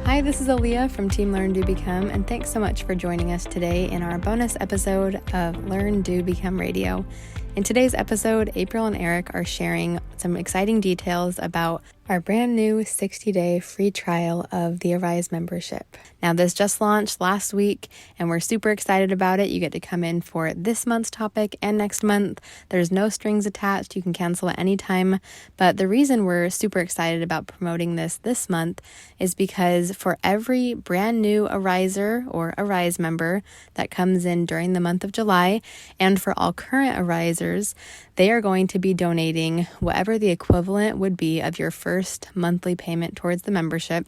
Hi, this is Aaliyah from Team Learn, Do, Become, and thanks so much for joining us today in our bonus episode of Learn, Do, Become Radio. In today's episode, April and Eric are sharing some exciting details about our brand new 60-day free trial of the Arise membership. Now, this just launched last week, and we're super excited about it. You get to come in for this month's topic and next month. There's no strings attached. You can cancel at any time. But the reason we're super excited about promoting this month is because for every brand new Ariser or Arise member that comes in during the month of July, and for all current Arisers, they are going to be donating whatever the equivalent would be of your first monthly payment towards the membership.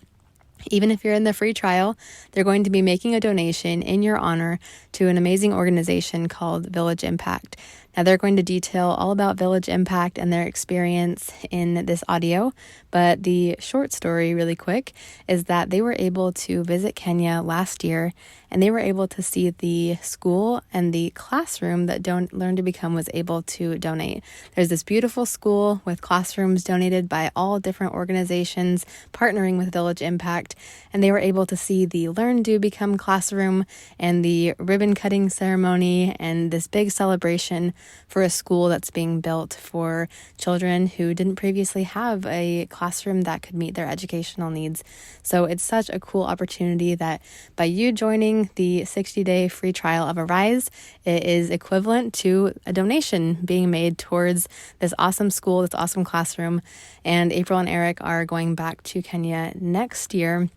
Even if you're in the free trial, they're going to be making a donation in your honor to an amazing organization called Village Impact. Now, they're going to detail all about Village Impact and their experience in this audio, but the short story, really quick, is that they were able to visit Kenya last year, and they were able to see the school and the classroom that Learn to Become was able to donate. There's this beautiful school with classrooms donated by all different organizations partnering with Village Impact, and they were able to see the Learn, Do, Become classroom and the ribbon cutting ceremony and this big celebration for a school that's being built for children who didn't previously have a classroom that could meet their educational needs. So it's such a cool opportunity that by you joining the 60-day free trial of Arise, it is equivalent to a donation being made towards this awesome school, this awesome classroom. And April and Eric are going back to Kenya next year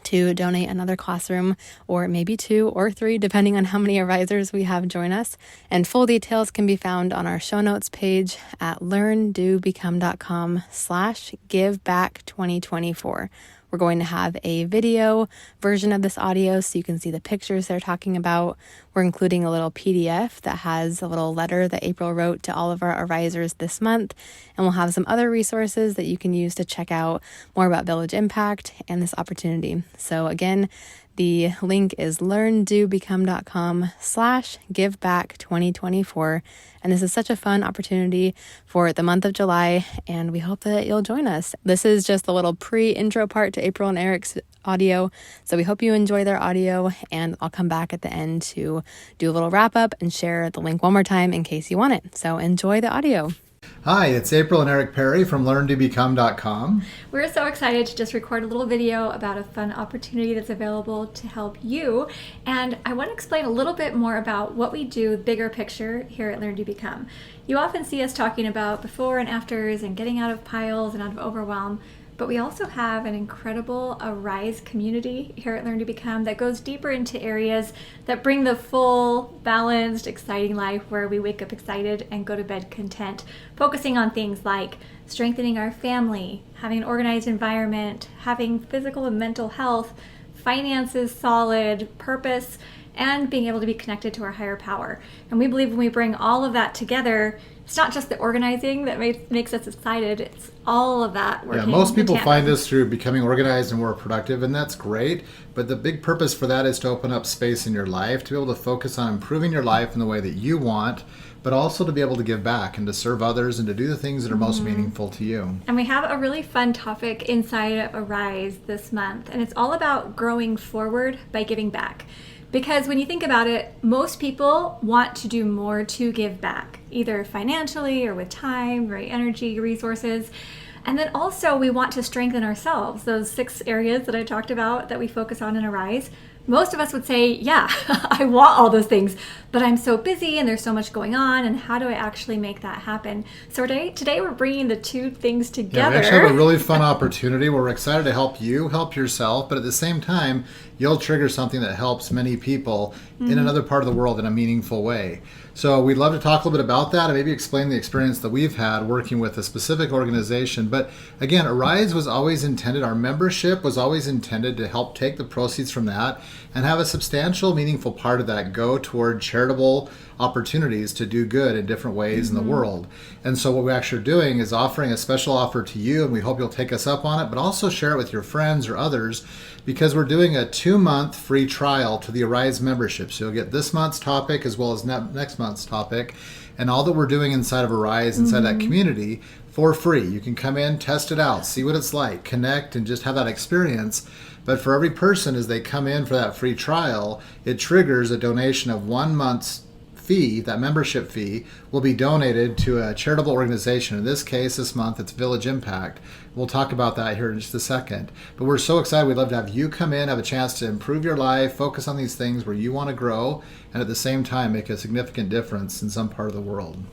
to donate another classroom, or maybe 2 or 3, depending on how many Arisers we have join us. And full details can be found on our show notes page at learndobecome.com/giveback2024. We're going to have a video version of this audio so you can see the pictures they're talking about. We're including a little PDF that has a little letter that April wrote to all of our Arisers this month. And we'll have some other resources that you can use to check out more about Village Impact and this opportunity. So again, the link is learndobecome.com/giveback2024. And this is such a fun opportunity for the month of July, and we hope that you'll join us. This is just a little pre-intro part to April and Eric's audio, so we hope you enjoy their audio, and I'll come back at the end to do a little wrap-up and share the link one more time in case you want it. So enjoy the audio. Hi, it's April and Eric Perry from LearnToBecome.com. We're so excited to just record a little video about a fun opportunity that's available to help you. And I want to explain a little bit more about what we do, bigger picture, here at Learn to Become. You often see us talking about before and afters and getting out of piles and out of overwhelm. But we also have an incredible Arise community here at Learn to Become that goes deeper into areas that bring the full, balanced, exciting life where we wake up excited and go to bed content, focusing on things like strengthening our family, having an organized environment, having physical and mental health, finances solid, purpose, and being able to be connected to our higher power. And we believe when we bring all of that together, it's not just the organizing that makes us excited, it's all of that working. Yeah, most people find us through becoming organized and more productive, and that's great. But the big purpose for that is to open up space in your life, to be able to focus on improving your life in the way that you want, but also to be able to give back and to serve others and to do the things that are most meaningful to you. And we have a really fun topic inside of Arise this month, and it's all about growing forward by giving back. Because when you think about it, most people want to do more to give back, either financially or with time, right, energy, resources. And then also we want to strengthen ourselves. Those 6 areas that I talked about that we focus on in Arise, most of us would say, yeah, I want all those things, but I'm so busy and there's so much going on, and how do I actually make that happen? So today we're bringing the 2 things together. Yeah, we actually have a really fun opportunity where we're excited to help you help yourself, but at the same time, you'll trigger something that helps many people in another part of the world in a meaningful way. So we'd love to talk a little bit about that and maybe explain the experience that we've had working with a specific organization. But again, Arise was always intended, our membership was always intended to help take the proceeds from that and have a substantial, meaningful part of that go toward charitable opportunities to do good in different ways in the world. And so what we actually are doing is offering a special offer to you, and we hope you'll take us up on it, but also share it with your friends or others, because we're doing a 2-month free trial to the Arise membership. So you'll get this month's topic as well as next month's topic, and all that we're doing inside of Arise, inside that community, for free. You can come in, test it out, see what it's like, connect, and just have that experience. But for every person, as they come in for that free trial, it triggers a donation of 1 month's fee. That membership fee will be donated to a charitable organization. In this case, this month, it's Village Impact. We'll talk about that here in just a second. But we're so excited. We'd love to have you come in, have a chance to improve your life, focus on these things where you want to grow, and at the same time make a significant difference in some part of the world.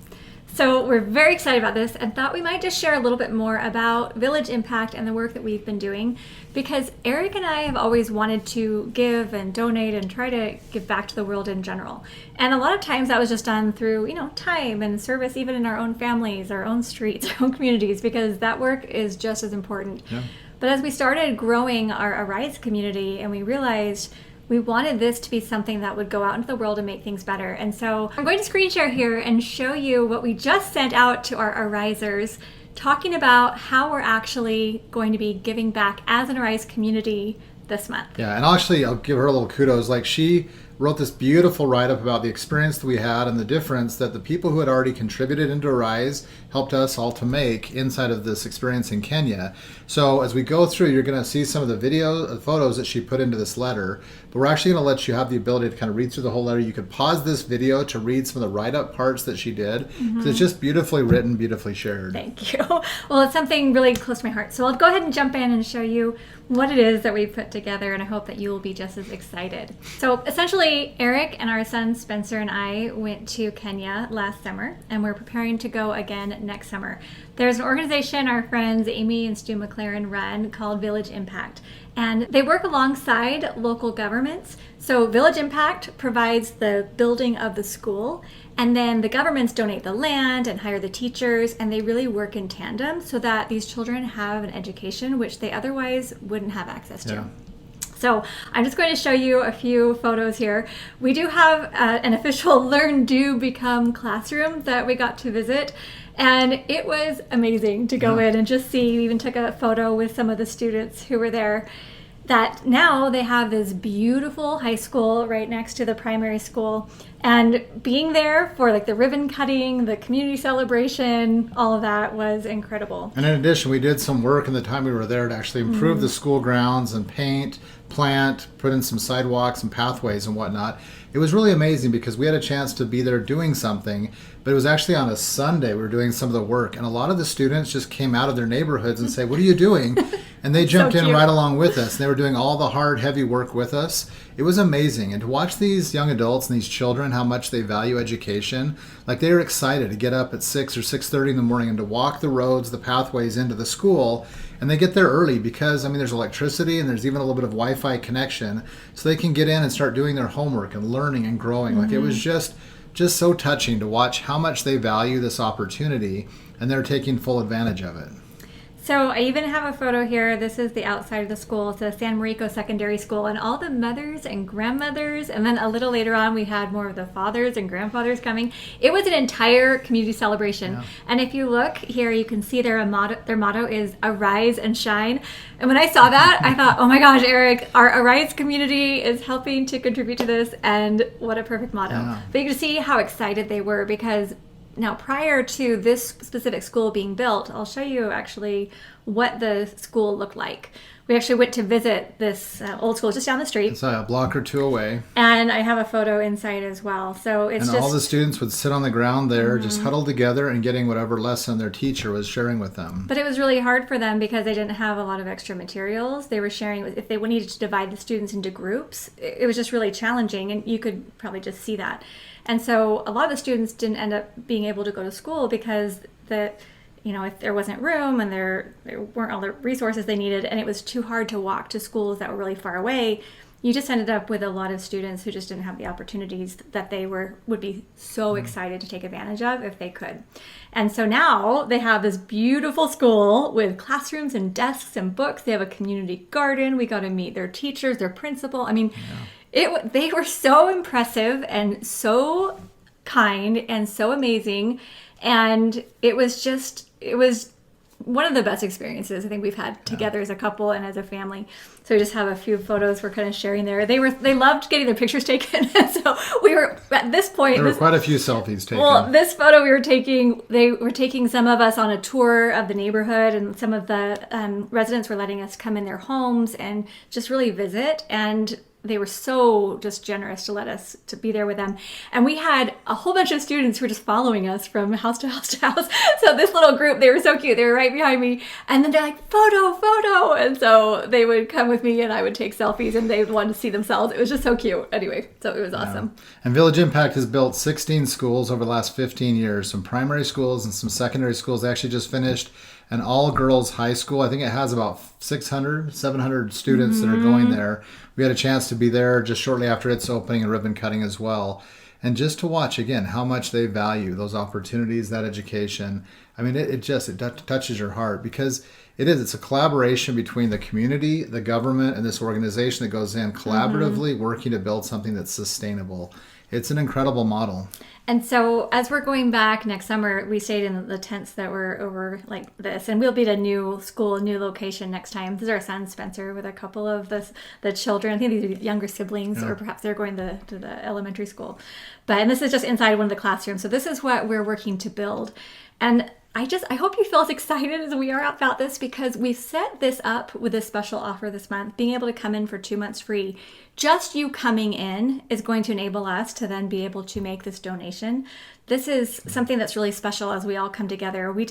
So we're very excited about this and thought we might just share a little bit more about Village Impact and the work that we've been doing, because Eric and I have always wanted to give and donate and try to give back to the world in general. And a lot of times that was just done through, time and service, even in our own families, our own streets, our own communities, because that work is just as important. Yeah. But as we started growing our Arise community and we realized we wanted this to be something that would go out into the world and make things better. And so I'm going to screen share here and show you what we just sent out to our Arisers, talking about how we're actually going to be giving back as an Arise community this month. Yeah, and I'll give her a little kudos. Like, she wrote this beautiful write-up about the experience that we had and the difference that the people who had already contributed into Arise helped us all to make inside of this experience in Kenya. So as we go through, you're going to see some of the photos that she put into this letter, but we're actually going to let you have the ability to kind of read through the whole letter. You could pause this video to read some of the write-up parts that she did, because it's just beautifully written, beautifully shared. Thank you. Well, it's something really close to my heart. So I'll go ahead and jump in and show you what it is that we put together, and I hope that you will be just as excited. So essentially, Eric and our son Spencer and I went to Kenya last summer, and we're preparing to go again next summer. There's an organization our friends Amy and Stu McLaren run called Village Impact, and they work alongside local governments. So Village Impact provides the building of the school, and then the governments donate the land and hire the teachers, and they really work in tandem so that these children have an education which they otherwise wouldn't have access to. Yeah. So I'm just going to show you a few photos here. We do have an official Learn, Do, Become classroom that we got to visit, and it was amazing to go in and just see. We even took a photo with some of the students who were there. That now they have this beautiful high school right next to the primary school, and being there for like the ribbon cutting, the community celebration, all of that was incredible. And in addition, we did some work in the time we were there to actually improve the school grounds and paint, plant, put in some sidewalks and pathways and whatnot. It was really amazing because we had a chance to be there doing something, but it was actually on a Sunday we were doing some of the work, and a lot of the students just came out of their neighborhoods and say, "What are you doing?" And they jumped in right along with us. They were doing all the hard, heavy work with us. It was amazing. And to watch these young adults and these children, how much they value education, like they were excited to get up at 6 or 6:30 in the morning and to walk the roads, the pathways into the school. And they get there early because, there's electricity and there's even a little bit of Wi-Fi connection, so they can get in and start doing their homework and learning and growing. Like, it was just so touching to watch how much they value this opportunity, and they're taking full advantage of it. So I even have a photo here. This is the outside of the school. It's a San Marino Secondary School, and all the mothers and grandmothers, and then a little later on we had more of the fathers and grandfathers coming. It was an entire community celebration. Yeah. And if you look here, you can see their motto is Arise and Shine. And when I saw that, I thought, oh my gosh, Eric, our Arise community is helping to contribute to this, and what a perfect motto. Yeah. But you can see how excited they were, because now, prior to this specific school being built, I'll show you actually what the school looked like. We actually went to visit this old school just down the street. It's a block or two away. And I have a photo inside as well. So it's all the students would sit on the ground there, just huddled together and getting whatever lesson their teacher was sharing with them. But it was really hard for them because they didn't have a lot of extra materials. They were sharing, if they needed to divide the students into groups, it was just really challenging, and you could probably just see that. And so a lot of the students didn't end up being able to go to school because if there wasn't room and there weren't all the resources they needed, and it was too hard to walk to schools that were really far away, you just ended up with a lot of students who just didn't have the opportunities that they would be so excited to take advantage of if they could. And so now they have this beautiful school with classrooms and desks and books. They have a community garden. We got to meet their teachers, their principal. They were so impressive and so kind and so amazing. And it was one of the best experiences I think we've had together as a couple and as a family. So we just have a few photos we're kind of sharing there. They loved getting their pictures taken. So we were at this point. There were quite a few selfies taken. Well, this photo we were taking, they were taking some of us on a tour of the neighborhood, and some of the residents were letting us come in their homes and just really visit. And they were so just generous to let us to be there with them. And we had a whole bunch of students who were just following us from house to house to house. So this little group, they were so cute. They were right behind me. And then they're like, photo. And so they would come with me and I would take selfies, and they wanted to see themselves. It was just so cute. Anyway, so it was awesome. Yeah. And Village Impact has built 16 schools over the last 15 years, some primary schools and some secondary schools. They actually just finished an all-girls high school. I think it has about 600, 700 students that are going there. We had a chance to be there just shortly after its opening and ribbon cutting as well. And just to watch, again, how much they value those opportunities, that education. I mean, it touches your heart, because it's a collaboration between the community, the government, and this organization that goes in collaboratively working to build something that's sustainable. It's an incredible model. And so as we're going back next summer, we stayed in the tents that were over like this, and we'll be at a new school, a new location next time. This is our son Spencer with a couple of the children. I think these are younger siblings, or perhaps they're going to the elementary school. And this is just inside one of the classrooms. So this is what we're working to build. And I hope you feel as excited as we are about this, because we've set this up with a special offer this month, being able to come in for 2 months free. Just you coming in is going to enable us to then be able to make this donation. This is something that's really special as we all come together. We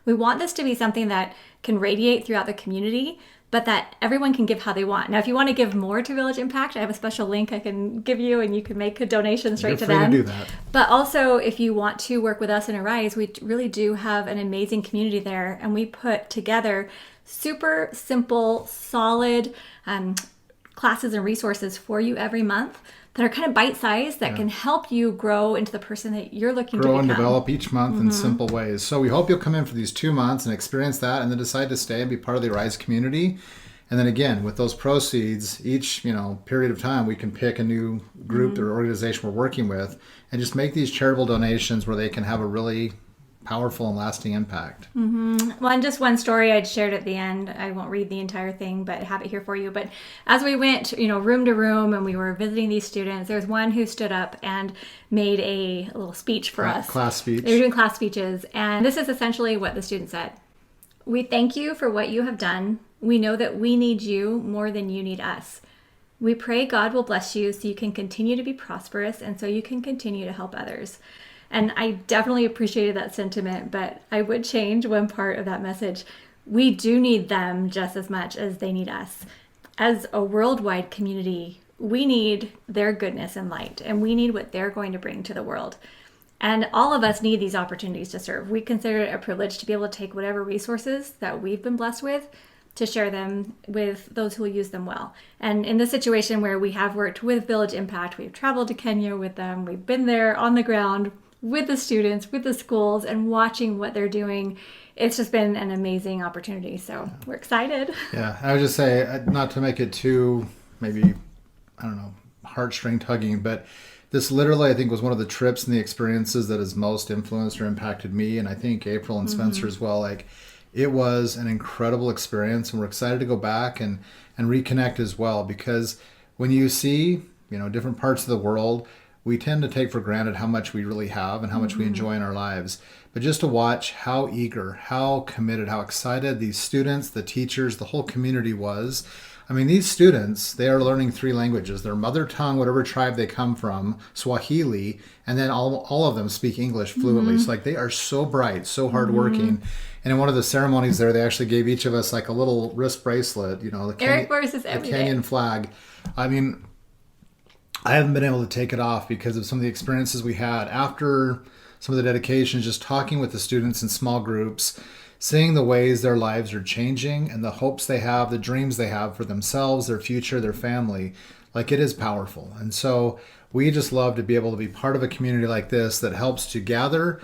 want this to be something that can radiate throughout the community, but that everyone can give how they want. Now, if you want to give more to Village Impact, I have a special link I can give you, and you can make a donation straight to them. You're free to do that. But also, if you want to work with us in Arise, we really do have an amazing community there, and we put together super simple, solid classes and resources for you every month that are kind of bite-sized, that can help you grow into the person that you're looking to become. Grow and develop each month in simple ways. So we hope you'll come in for these 2 months and experience that, and then decide to stay and be part of the Arise community. And then again, with those proceeds, each period of time, we can pick a new group or organization we're working with, and just make these charitable donations where they can have a really powerful and lasting impact. Well, and just one story I'd shared at the end. I won't read the entire thing, but have it here for you. But as we went, room to room, and we were visiting these students, there was one who stood up and made a little speech for us. Class speech. They were doing class speeches. And this is essentially what the student said. "We thank you for what you have done. We know that we need you more than you need us. We pray God will bless you so you can continue to be prosperous, and so you can continue to help others." And I definitely appreciated that sentiment, but I would change one part of that message. We do need them just as much as they need us. As a worldwide community, we need their goodness and light, and we need what they're going to bring to the world. And all of us need these opportunities to serve. We consider it a privilege to be able to take whatever resources that we've been blessed with to share them with those who will use them well. And in this situation where we have worked with Village Impact, we've traveled to Kenya with them, we've been there on the ground with the students, with the schools, and watching what they're doing. It's just been an amazing opportunity. So we're excited. Yeah, I would just say, not to make it too, maybe, heartstring tugging, but this literally, I think, was one of the trips and the experiences that has most influenced or impacted me, and I think April and Spencer as well. Like, it was an incredible experience, and we're excited to go back and reconnect as well, because when you see, different parts of the world, we tend to take for granted how much we really have and how much we enjoy in our lives. But just to watch how eager, how committed, how excited these students, the teachers, the whole community was. I mean, these students, they are learning 3 languages. Their mother tongue, whatever tribe they come from, Swahili, and then all of them speak English fluently. So they are so bright, so hardworking. And in one of the ceremonies there, they actually gave each of us like a little wrist bracelet, the Eric wears this every day. Kenyan flag. I mean, I haven't been able to take it off because of some of the experiences we had after some of the dedications, just talking with the students in small groups, seeing the ways their lives are changing and the hopes they have, the dreams they have for themselves, their future, their family. Like, it is powerful. And so we just love to be able to be part of a community like this that helps to gather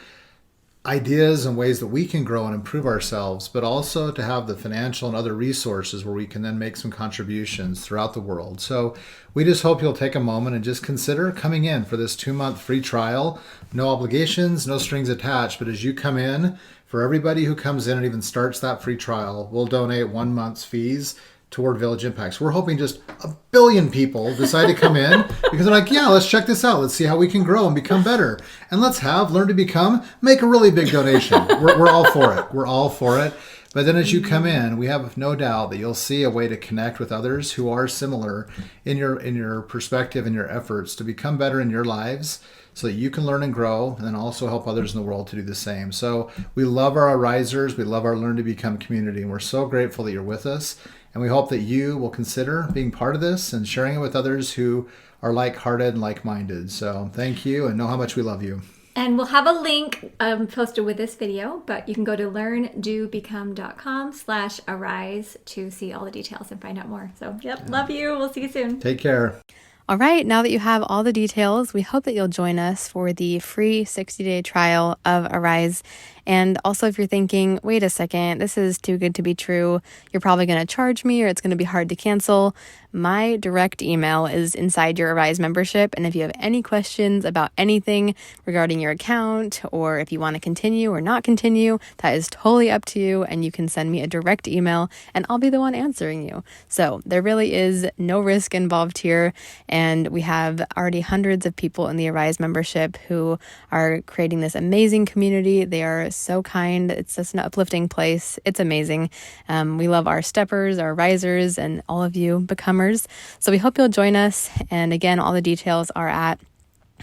ideas and ways that we can grow and improve ourselves, but also to have the financial and other resources where we can then make some contributions throughout the world. So we just hope you'll take a moment and just consider coming in for this 2-month free trial. No obligations, no strings attached, but as you come in For everybody who comes in and even starts that free trial, we'll donate 1 month's fees toward Village Impacts. We're hoping just 1 billion people decide to come in because they're like, yeah, let's check this out. Let's see how we can grow and become better. And let's learn to become, make a really big donation. We're all for it. We're all for it. But then as you come in, we have no doubt that you'll see a way to connect with others who are similar in your perspective and your efforts to become better in your lives so that you can learn and grow and then also help others in the world to do the same. So we love our Arisers. We love our Learn to Become community. And we're so grateful that you're with us. And we hope that you will consider being part of this and sharing it with others who are like-hearted and like-minded. So thank you and know how much we love you. And we'll have a link posted with this video, but you can go to learndobecome.com/arise to see all the details and find out more. So, love you. We'll see you soon. Take care. All right, now that you have all the details, we hope that you'll join us for the free 60-day trial of Arise. And also, if you're thinking, wait a second, this is too good to be true, you're probably going to charge me or it's going to be hard to cancel, my direct email is inside your Arise membership. And if you have any questions about anything regarding your account, or if you want to continue or not continue, that is totally up to you. And you can send me a direct email and I'll be the one answering you. So there really is no risk involved here. And we have already hundreds of people in the Arise membership who are creating this amazing community. They are so kind. It's just an uplifting place. It's amazing. We love our steppers, our risers, and all of you becomers. So we hope you'll join us. And again, all the details are at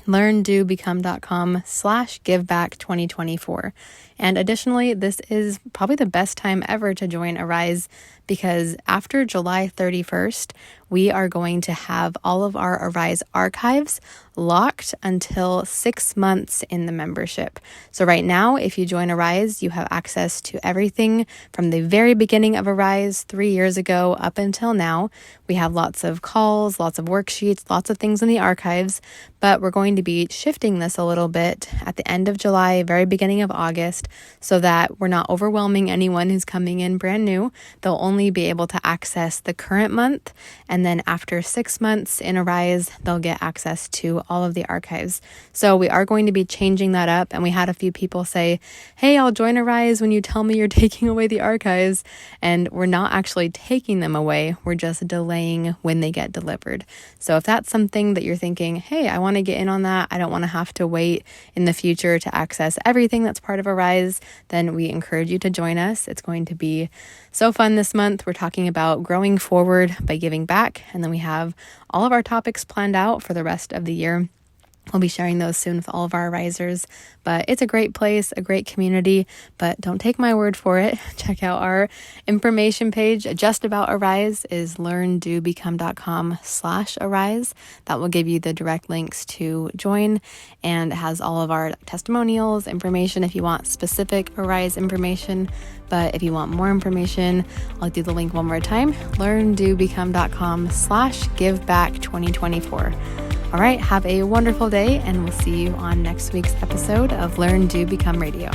learndobecome.com/giveback2024. And additionally, this is probably the best time ever to join Arise because after July 31st, we are going to have all of our Arise archives locked until 6 months in the membership. So right now, if you join Arise, you have access to everything from the very beginning of Arise 3 years ago up until now. We have lots of calls, lots of worksheets, lots of things in the archives, but we're going to be shifting this a little bit at the end of July, very beginning of August, so that we're not overwhelming anyone who's coming in brand new. They'll only be able to access the current month, and then after 6 months in Arise, they'll get access to all of the archives. So we are going to be changing that up, and we had a few people say, hey, I'll join Arise when you tell me you're taking away the archives, and we're not actually taking them away, we're just delaying when they get delivered. So if that's something that you're thinking, hey, I want to get in on that, I don't want to have to wait in the future to access everything that's part of Arise, then we encourage you to join us. It's going to be so fun this month. We're talking about growing forward by giving back, and then we have all of our topics planned out for the rest of the year. We'll be sharing those soon with all of our risers, but it's a great place, a great community, but don't take my word for it. Check out our information page just about Arise is learndobecome.com/arise. That will give you the direct links to join, and it has all of our testimonials, information if you want specific Arise information. But if you want more information, I'll do the link one more time, learndobecome.com/giveback2024. All right, have a wonderful day, and we'll see you on next week's episode of Learn, Do, Become Radio.